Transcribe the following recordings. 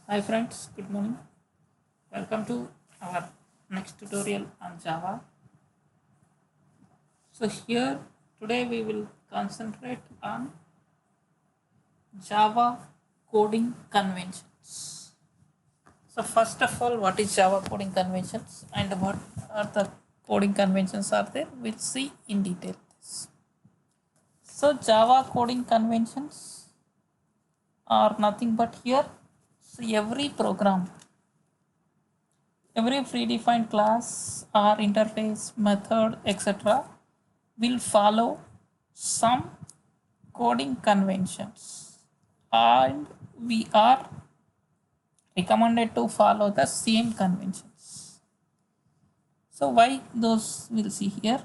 Hi friends, good morning. Welcome to our next tutorial on Java. So here today we will concentrate on Java coding conventions. So first of all, what is Java coding conventions and what are the coding conventions are there? We'll see in detail this. So Java coding conventions are nothing but here. So every predefined class or interface method etc will follow some coding conventions and we are recommended to follow the same conventions. So why those we'll see here.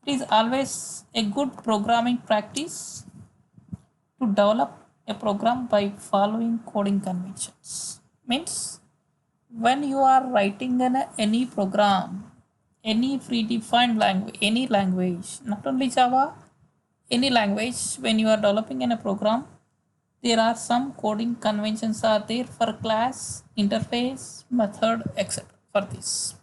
It is always a good programming practice to develop a program by following coding conventions. Means when you are writing any program, any predefined language, any language, not only Java, any language, when you are developing in a program, there are some coding conventions are there for class, interface, method, etc. for this.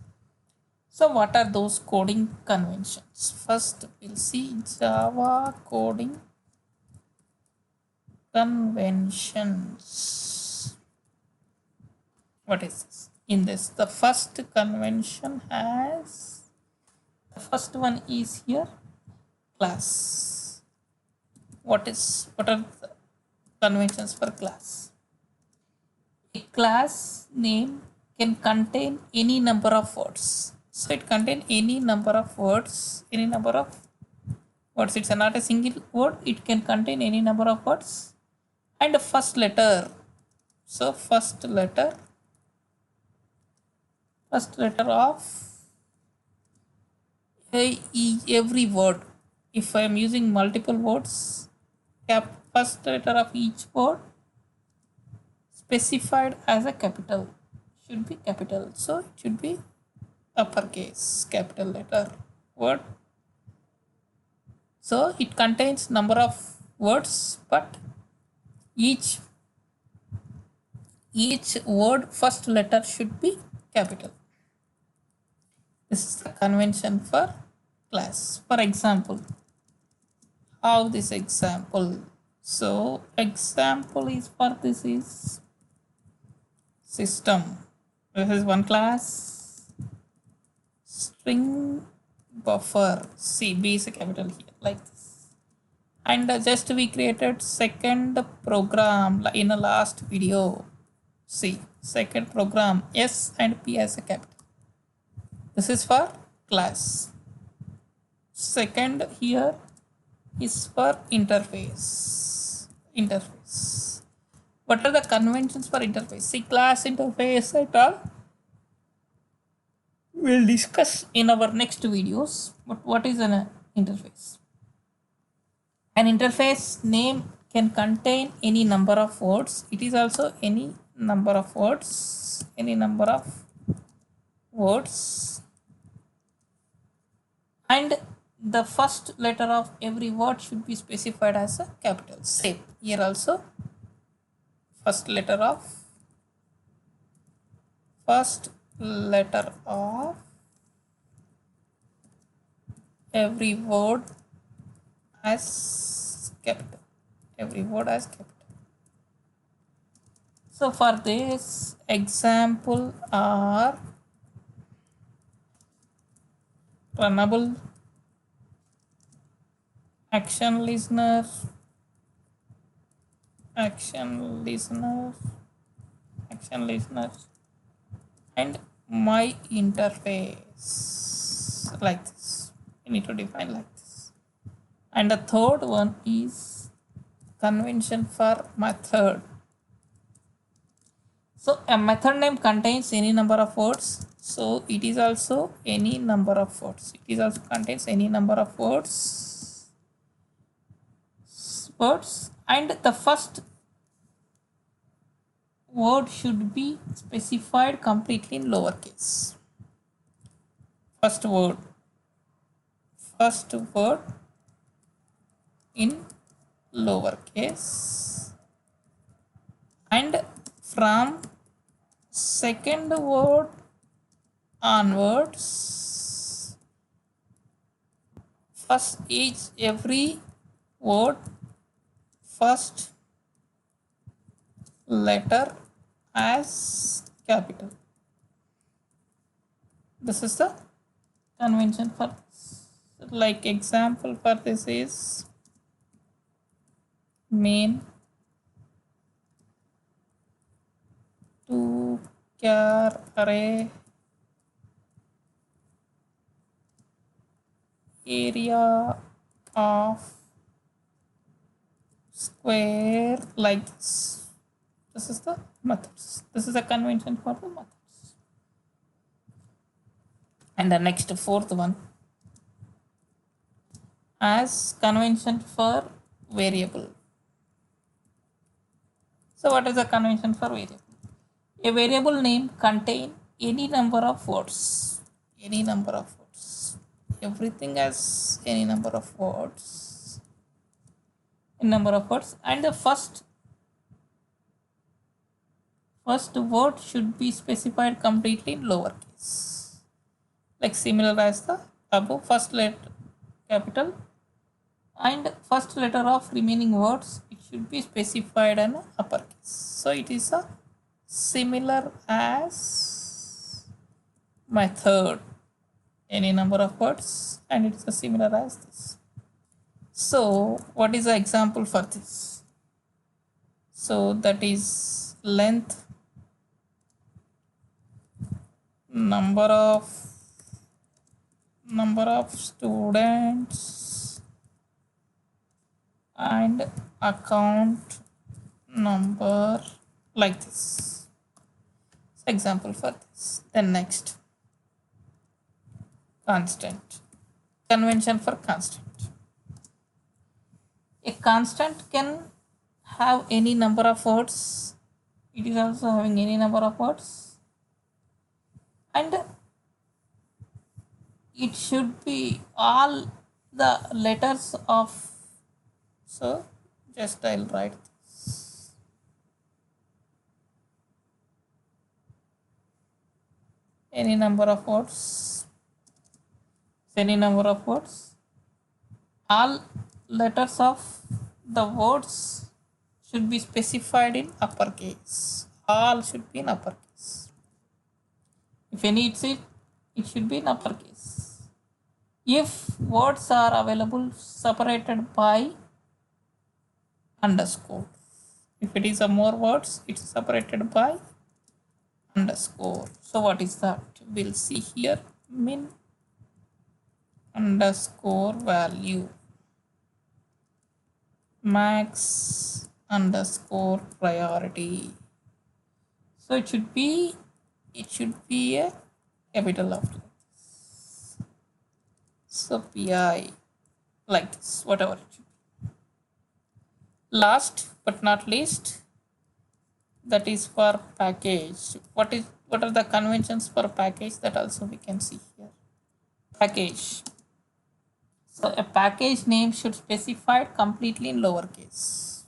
So what are those coding conventions? First, we'll see Java coding conventions. What is this? In this, the first convention has, the first one is here, class. What are the conventions for class? A class name can contain any number of words. So it contains any number of words, It's not a single word, it can contain any number of words and a first letter. So first letter of every word. If I am using multiple words, first letter of each word specified as a capital should be capital. So it should be uppercase capital letter word. So it contains number of words, but each word first letter should be capital. This is the convention for class. For example, how this example? So example is for this is system. This is one class. String buffer. C B is a capital here like this. And just we created second program in the last video. See, second program S and P as a capital. This is for class. Second here is for interface. What are the conventions for interface? See, class, interface et al. We'll discuss in our next videos. But what is an interface? An interface name can contain any number of words. It is also any number of words. And the first letter of every word should be specified as a capital. Same here also. First letter of every word as capital. So for this example are runnable, action listener, and my interface, like this. You need to define like this. And the third one is convention for method. So a method name contains any number of words. So it is also any number of words. Contains any number of words. And the first word should be specified completely in lowercase. First word in lowercase, and from second word onwards, first every word first letter as capital. This is the convention for this. Like example for this is main to char array area of square like this. This is the methods. This is a convention for the methods. And the next fourth one as convention for variable. So what is the convention for variable? A variable name contain any number of words. Any number of words. Everything has any number of words. A number of words, and the first word should be specified completely in lowercase. Like similar as the above, first letter capital and first letter of remaining words it should be specified in uppercase. So it is a similar as method, any number of words, and it's a similar as this. So what is the example for this? So that is length, number of students, and account number, like this. Example for this. Then next, constant. Convention for constant. A constant can have any number of words. It is also having any number of words, and it should be all the letters of, so just I'll write this. Any number of words, all letters of the words should be specified in uppercase. All should be in uppercase. If any it should be in uppercase. If words are available separated by underscore. If it is a more words, it's separated by underscore. So what is that? We'll see here, min underscore value, max underscore priority. So it should be a capital of this. So pi, like this, whatever it should be. Last but not least, that is for package. What are the conventions for package? That also we can see here. Package. So a package name should specify completely in lowercase.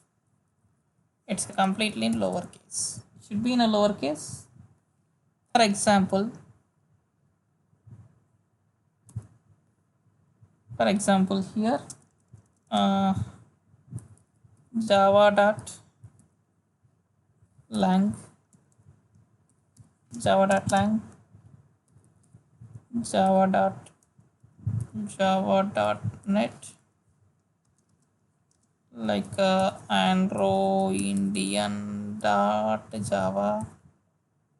It's completely in lowercase. It should be in a lowercase. For example, here, java.lang, java.net, like android indian java,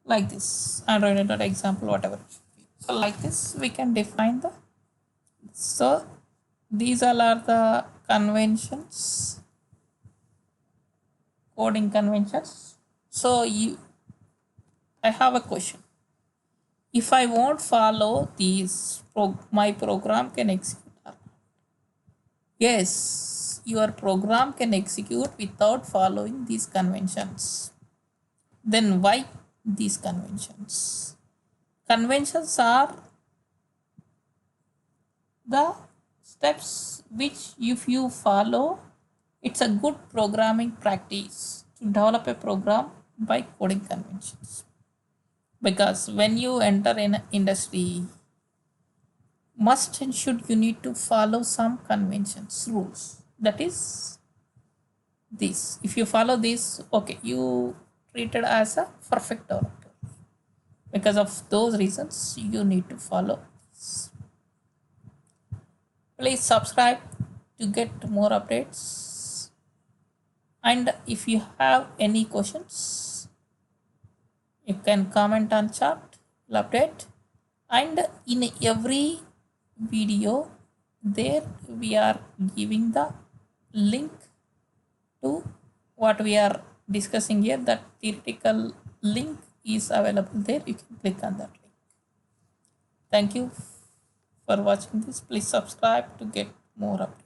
like this, android example, whatever it should be. So like this we can define the, so these all are the conventions, coding conventions. So I have a question. If I won't follow these, my program can execute or not? Yes, your program can execute without following these conventions. Then why these conventions? Conventions are the steps which if you follow, it's a good programming practice to develop a program by coding conventions. because when you enter in an industry, must and should you need to follow some conventions, rules. That is this. If you follow this, okay, you treated as a perfect developer. Because of those reasons, you need to follow this. Please subscribe to get more updates. And if you have any questions, you can comment on chat. We'll update. And in every video, there we are giving the link to what we are discussing here. That theoretical link is available there. You can click on that link. Thank you for watching this. Please subscribe to get more updates.